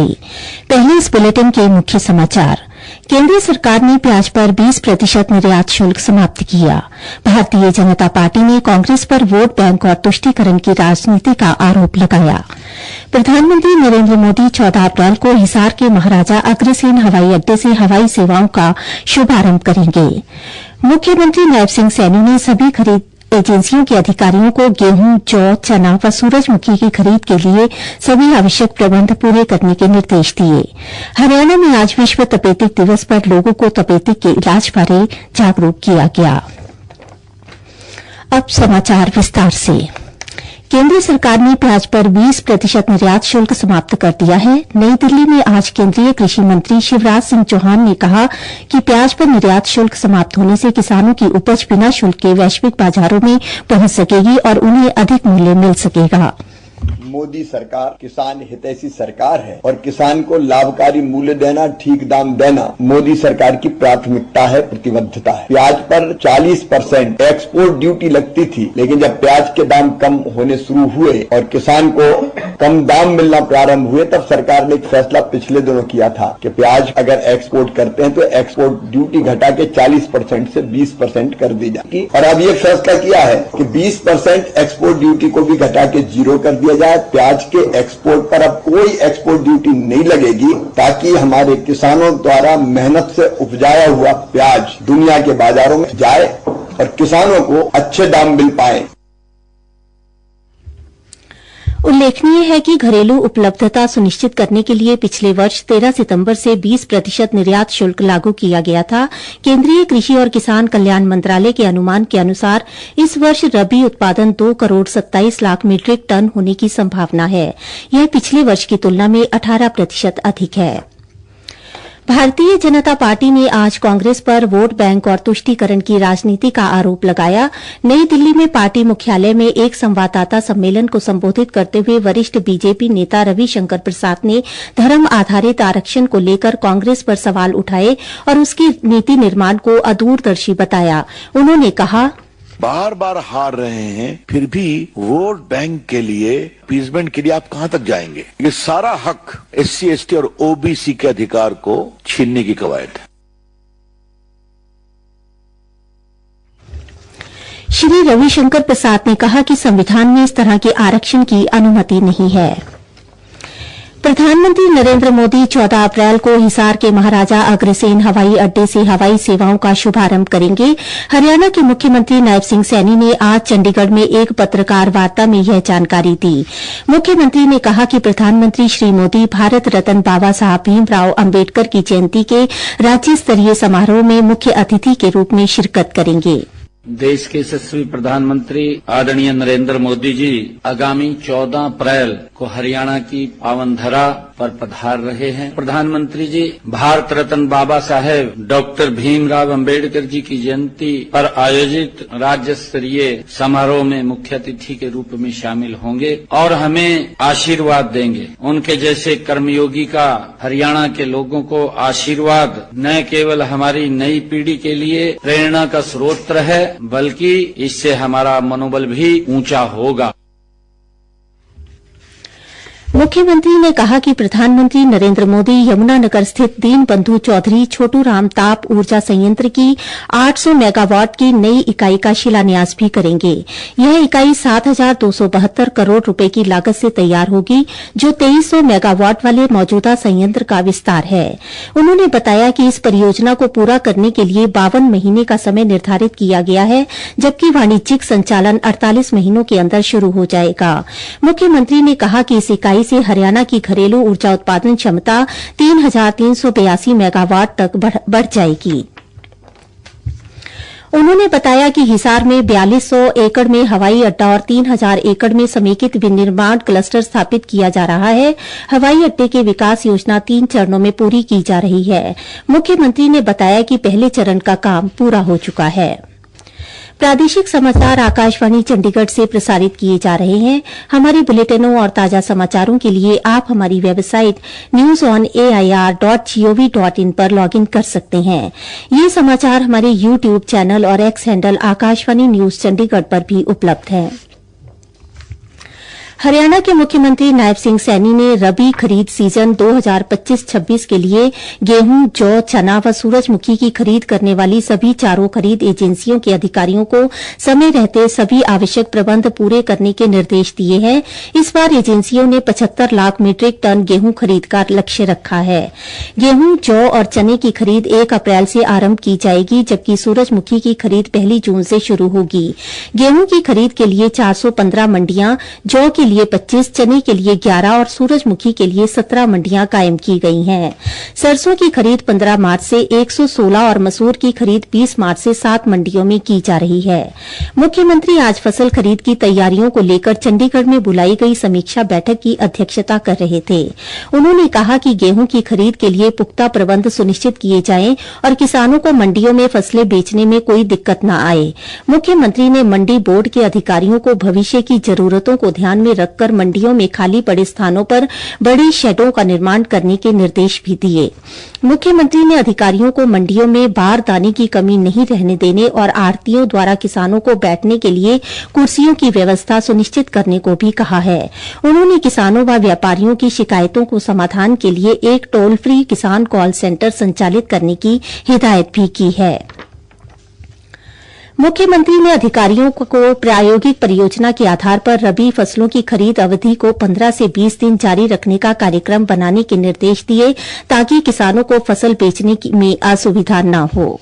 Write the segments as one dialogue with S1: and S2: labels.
S1: नमस्ते। पहले इस बुलेटिन के मुख्य समाचार। केंद्र सरकार ने प्याज पर 20% निर्यात शुल्क समाप्त किया। भारतीय जनता पार्टी ने कांग्रेस पर वोट बैंक और तुष्टीकरण की राजनीति का आरोप लगाया। प्रधानमंत्री नरेंद्र मोदी 14 अप्रैल को हिसार के महाराजा अग्रसेन हवाई अड्डे से हवाई सेवाओं का शुभारंभ करेंगे। मुख्यमंत्री नायब सिंह सैनी ने सभी खरीद एजेंसियों के अधिकारियों को गेहूं, जौ, चना व सूरजमुखी की खरीद के लिए सभी आवश्यक प्रबंध पूरे करने के निर्देश दिए। हरियाणा में आज विश्व तपेदिक दिवस पर लोगों को तपेदिक के इलाज बारे जागरूक किया गया। अब समाचार विस्तार से। केंद्र सरकार ने प्याज पर 20% निर्यात शुल्क समाप्त कर दिया है। नई दिल्ली में आज केंद्रीय कृषि मंत्री शिवराज सिंह चौहान ने कहा कि प्याज पर निर्यात शुल्क समाप्त होने से किसानों की उपज बिना शुल्क के वैश्विक बाजारों में पहुंच सकेगी और उन्हें अधिक मूल्य मिल सकेगा।
S2: मोदी सरकार किसान हितैषी सरकार है और किसान को लाभकारी मूल्य देना, ठीक दाम देना मोदी सरकार की प्राथमिकता है, प्रतिबद्धता है। प्याज पर 40% एक्सपोर्ट ड्यूटी लगती थी, लेकिन जब प्याज के दाम कम होने शुरू हुए और किसान को कम दाम मिलना प्रारंभ हुए, तब सरकार ने एक फैसला पिछले दिनों किया था कि प्याज अगर एक्सपोर्ट करते हैं तो एक्सपोर्ट ड्यूटी घटा के 40% से 20% कर दी जाएगी। और अब ये फैसला किया है कि 20% एक्सपोर्ट ड्यूटी को भी घटा के 0 कर दिया जाए। प्याज के एक्सपोर्ट पर अब कोई एक्सपोर्ट ड्यूटी नहीं लगेगी, ताकि हमारे किसानों द्वारा मेहनत से उपजाया हुआ प्याज दुनिया के बाजारों में जाए और किसानों को अच्छे दाम मिल पाए।
S1: उल्लेखनीय है कि घरेलू उपलब्धता सुनिश्चित करने के लिए पिछले वर्ष 13 सितंबर से 20% निर्यात शुल्क लागू किया गया था। केंद्रीय कृषि और किसान कल्याण मंत्रालय के अनुमान के अनुसार इस वर्ष रबी उत्पादन 2 करोड़ 27 लाख मीट्रिक टन होने की संभावना है। यह पिछले वर्ष की तुलना में 18% अधिक है। भारतीय जनता पार्टी ने आज कांग्रेस पर वोट बैंक और तुष्टीकरण की राजनीति का आरोप लगाया। नई दिल्ली में पार्टी मुख्यालय में एक संवाददाता सम्मेलन को संबोधित करते हुए वरिष्ठ बीजेपी नेता रविशंकर प्रसाद ने धर्म आधारित आरक्षण को लेकर कांग्रेस पर सवाल उठाए और उसकी नीति निर्माण को अदूरदर्शी बताया। उन्होंने कहा,
S3: बार बार हार रहे हैं, फिर भी वोट बैंक के लिए, अपीजमेंट के लिए आप कहां तक जाएंगे? ये सारा हक SC, ST और OBC के अधिकार को छीनने की कवायद है।
S1: श्री रविशंकर प्रसाद ने कहा कि संविधान में इस तरह के आरक्षण की अनुमति नहीं है। प्रधानमंत्री नरेंद्र मोदी 14 अप्रैल को हिसार के महाराजा अग्रसेन हवाई अड्डे से हवाई सेवाओं का शुभारंभ करेंगे। हरियाणा के मुख्यमंत्री नायब सिंह सैनी ने आज चंडीगढ़ में एक पत्रकार वार्ता में यह जानकारी दी। मुख्यमंत्री ने कहा कि प्रधानमंत्री श्री मोदी भारत रत्न बाबा साहब भीमराव अम्बेडकर की जयंती के राज्य स्तरीय समारोह में मुख्य अतिथि के रूप में शिरकत करेंगे।
S4: देश के यशस्वी प्रधानमंत्री आदरणीय नरेंद्र मोदी जी आगामी 14 अप्रैल को हरियाणा की पावन धरा पर पधार रहे हैं। प्रधानमंत्री जी भारत रत्न बाबा साहेब डॉक्टर भीमराव अंबेडकर जी की जयंती पर आयोजित राज्य स्तरीय समारोह में मुख्य अतिथि के रूप में शामिल होंगे और हमें आशीर्वाद देंगे। उनके जैसे कर्मयोगी का हरियाणा के लोगों को आशीर्वाद न केवल हमारी नई पीढ़ी के लिए प्रेरणा का स्रोत है, बल्कि इससे हमारा मनोबल भी ऊंचा होगा।
S1: मुख्यमंत्री ने कहा कि प्रधानमंत्री नरेंद्र मोदी यमुनानगर स्थित दीनबंधु चौधरी छोटू राम ताप ऊर्जा संयंत्र की 800 मेगावाट की नई इकाई का शिलान्यास भी करेंगे। यह इकाई 7,272 करोड़ रुपए की लागत से तैयार होगी, जो 2300 मेगावाट वाले मौजूदा संयंत्र का विस्तार है। उन्होंने बताया कि इस परियोजना को पूरा करने के लिए 52 महीने का समय निर्धारित किया गया है, जबकि वाणिज्यिक संचालन 48 महीनों के अंदर शुरू हो जाएगा। मुख्यमंत्री ने कहा कि इस इकाई से हरियाणा की घरेलू ऊर्जा उत्पादन क्षमता 3,382 मेगावाट तक बढ़ जाएगी। उन्होंने बताया कि हिसार में 4200 एकड़ में हवाई अड्डा और 3000 एकड़ में समेकित विनिर्माण क्लस्टर स्थापित किया जा रहा है। हवाई अड्डे के विकास योजना 3 चरणों में पूरी की जा रही है। मुख्यमंत्री ने बताया कि पहले चरण का काम पूरा हो चुका है। प्रादेशिक समाचार आकाशवाणी चंडीगढ़ से प्रसारित किए जा रहे हैं। हमारे बुलेटिनों और ताजा समाचारों के लिए आप हमारी वेबसाइट newsonair.gov.in पर लॉगिन कर सकते हैं। ये समाचार हमारे यूट्यूब चैनल और x handle Akashvani news Chandigarh पर भी उपलब्ध हैं। हरियाणा के मुख्यमंत्री नायब सिंह सैनी ने रबी खरीद सीजन 2025-26 के लिए गेहूं, जौ, चना व सूरजमुखी की खरीद करने वाली सभी चारों खरीद एजेंसियों के अधिकारियों को समय रहते सभी आवश्यक प्रबंध पूरे करने के निर्देश दिए हैं। इस बार एजेंसियों ने 75 लाख मीट्रिक टन गेहूं खरीद का लक्ष्य रखा है। गेहूं, जौ और चने की खरीद 1 अप्रैल से आरंभ की जाएगी, जबकि सूरजमुखी की खरीद 1 जून से शुरू होगी। गेहूं की खरीद के लिए 415 मंडियां, जौ के लिए 25, चने के लिए 11 और सूरजमुखी के लिए 17 मंडियां कायम की गई हैं। सरसों की खरीद 15 मार्च से 116 और मसूर की खरीद 20 मार्च से 7 मंडियों में की जा रही है। मुख्यमंत्री आज फसल खरीद की तैयारियों को लेकर चंडीगढ़ में बुलाई गई समीक्षा बैठक की अध्यक्षता कर रहे थे। उन्होंने कहा कि गेहूं की खरीद के लिए पुख्ता प्रबंध सुनिश्चित किए जाएं और किसानों को मंडियों में फसलें बेचने में कोई दिक्कत न आए। मुख्यमंत्री ने मंडी बोर्ड के अधिकारियों को भविष्य की जरूरतों को ध्यान में रखकर मंडियों में खाली पड़े स्थानों पर बड़े शेडों का निर्माण करने के निर्देश भी दिए। मुख्यमंत्री ने अधिकारियों को मंडियों में बारदाने की कमी नहीं रहने देने और आढ़तियों द्वारा किसानों को बैठने के लिए कुर्सियों की व्यवस्था सुनिश्चित करने को भी कहा है। उन्होंने किसानों व व्यापारियों की शिकायतों को समाधान के लिए एक टोल फ्री किसान कॉल सेंटर संचालित करने की हिदायत भी की है। मुख्यमंत्री ने अधिकारियों को प्रायोगिक परियोजना के आधार पर रबी फसलों की खरीद अवधि को 15 से 20 दिन जारी रखने का कार्यक्रम बनाने के निर्देश दिए, ताकि किसानों को फसल बेचने में असुविधा न हो।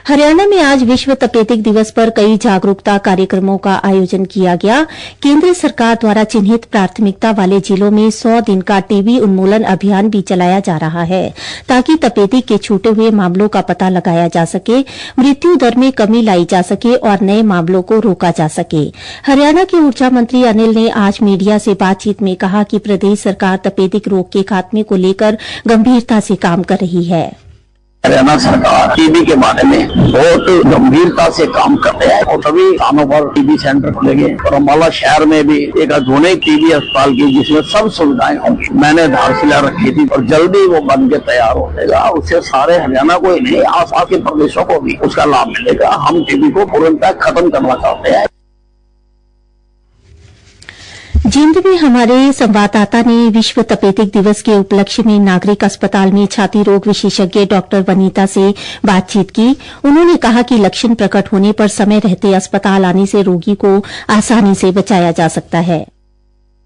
S1: हरियाणा में आज विश्व तपेदिक दिवस पर कई जागरूकता कार्यक्रमों का आयोजन किया गया। केंद्र सरकार द्वारा चिन्हित प्राथमिकता वाले जिलों में 100 दिन का टीबी उन्मूलन अभियान भी चलाया जा रहा है, ताकि तपेदिक के छूटे हुए मामलों का पता लगाया जा सके, मृत्यु दर में कमी लाई जा सके और नए मामलों को रोका जा सके। हरियाणा के ऊर्जा मंत्री अनिल ने आज मीडिया से बातचीत में कहा कि प्रदेश सरकार तपेदिक रोग के खात्मे को लेकर गंभीरता से काम कर रही है।
S5: हरियाणा सरकार टीबी के बारे में बहुत गंभीरता से काम कर रहा है और सभी स्थानों पर टीबी सेंटर खुलेंगे और अम्बाला शहर में भी एक आधुनिक टीबी अस्पताल की जिसमें सब सुविधाएं होंगी। मैंने आधारशिला रखी थी और जल्दी वो बन के तैयार हो जाएगा। उससे सारे हरियाणा को ही नहीं, आसपास के प्रदेशों को भी उसका लाभ मिलेगा। हम टीबी को पूर्णतः खत्म करना चाहते हैं।
S1: जींद में हमारे संवाददाता ने विश्व तपेदिक दिवस के उपलक्ष्य में नागरिक अस्पताल में छाती रोग विशेषज्ञ डॉक्टर वनीता से बातचीत की। उन्होंने कहा कि लक्षण प्रकट होने पर समय रहते अस्पताल आने से रोगी को आसानी से बचाया जा सकता है।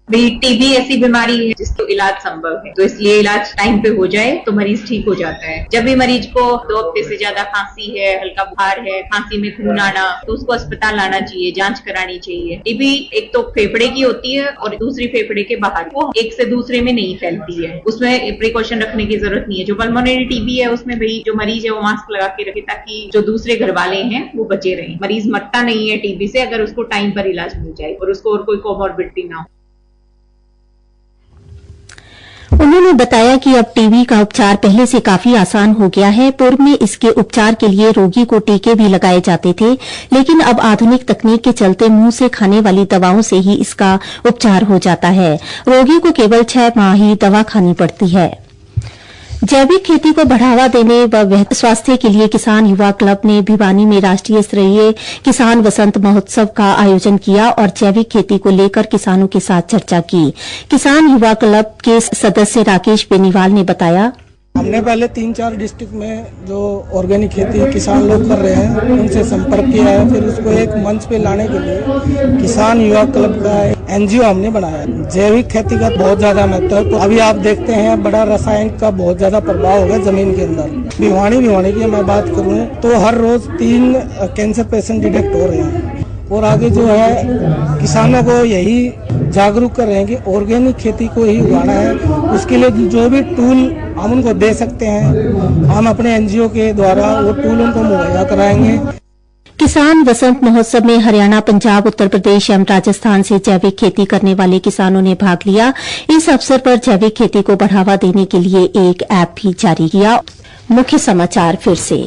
S6: टीबी ऐसी बीमारी है जिसको इलाज संभव है, तो इसलिए इलाज टाइम पे हो जाए तो मरीज ठीक हो जाता है। जब भी मरीज को 2 हफ्ते से ज्यादा खांसी है, हल्का बुखार है, खांसी में खून आना, तो उसको अस्पताल आना चाहिए, जांच करानी चाहिए। टीबी एक तो फेफड़े की होती है और दूसरी फेफड़े के बाहर, वो एक से दूसरे में नहीं फैलती है, उसमें प्रिकॉशन रखने की जरूरत नहीं है। जो पल्मोनरी टीबी है उसमें भाई जो मरीज है वो मास्क लगा के रखे, ताकि जो दूसरे घर वाले हैं वो बचे रहे। मरीज मरता नहीं है टीबी से अगर उसको टाइम पर इलाज मिल जाए और उसको और कोई कोमॉर्बिडिटी ना हो।
S1: उन्होंने बताया कि अब टीबी का उपचार पहले से काफी आसान हो गया है। पूर्व में इसके उपचार के लिए रोगी को टीके भी लगाए जाते थे, लेकिन अब आधुनिक तकनीक के चलते मुंह से खाने वाली दवाओं से ही इसका उपचार हो जाता है। रोगी को केवल 6 माह ही दवा खानी पड़ती है। जैविक खेती को बढ़ावा देने व बेहतर स्वास्थ्य के लिए किसान युवा क्लब ने भिवानी में राष्ट्रीय स्तरीय किसान वसंत महोत्सव का आयोजन किया और जैविक खेती को लेकर किसानों के साथ चर्चा की। किसान युवा क्लब के सदस्य राकेश बेनीवाल ने बताया,
S7: हमने पहले 3-4 डिस्ट्रिक्ट में जो ऑर्गेनिक खेती किसान लोग कर रहे हैं उनसे संपर्क किया है। फिर उसको एक मंच पे लाने के लिए किसान युवा क्लब का एनजीओ हमने बनाया। जैविक खेती का बहुत ज्यादा महत्व है। तो अभी आप देखते हैं बड़ा रसायन का बहुत ज्यादा प्रभाव होगा जमीन के अंदर। भिवानी की मैं बात करूँ तो हर रोज 3 कैंसर पेशेंट डिटेक्ट हो रहे हैं और आगे जो है किसानों को यही जागरूक कर रहे हैं कि ऑर्गेनिक खेती को ही उगाना है। उसके लिए जो भी टूल हम उनको दे सकते हैं, हम अपने एनजीओ के द्वारा वो टूल उनको मुहैया कराएंगे।
S1: किसान वसंत महोत्सव में हरियाणा, पंजाब, उत्तर प्रदेश एवं राजस्थान से जैविक खेती करने वाले किसानों ने भाग लिया। इस अवसर पर जैविक खेती को बढ़ावा देने के लिए एक ऐप भी जारी किया। मुख्य समाचार फिर से।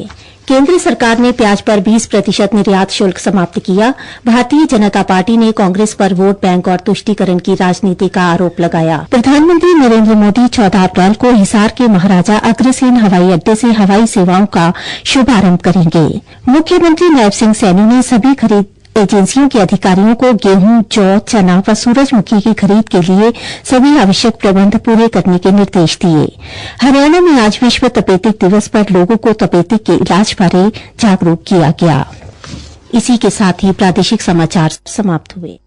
S1: केंद्र सरकार ने प्याज पर 20% निर्यात शुल्क समाप्त किया। भारतीय जनता पार्टी ने कांग्रेस पर वोट बैंक और तुष्टीकरण की राजनीति का आरोप लगाया। प्रधानमंत्री नरेंद्र मोदी 14 अप्रैल को हिसार के महाराजा अग्रसेन हवाई अड्डे से हवाई सेवाओं का शुभारंभ करेंगे। मुख्यमंत्री नायब सिंह सैनी ने एजेंसियों के अधिकारियों को गेहूं, जौ, चना व सूरजमुखी की खरीद के लिए सभी आवश्यक प्रबंध पूरे करने के निर्देश दिए। हरियाणा में आज विश्व तपेदिक दिवस पर लोगों को तपेदिक के इलाज बारे जागरूक किया गया। इसी के साथ ही प्रादेशिक समाचार समाप्त हुए।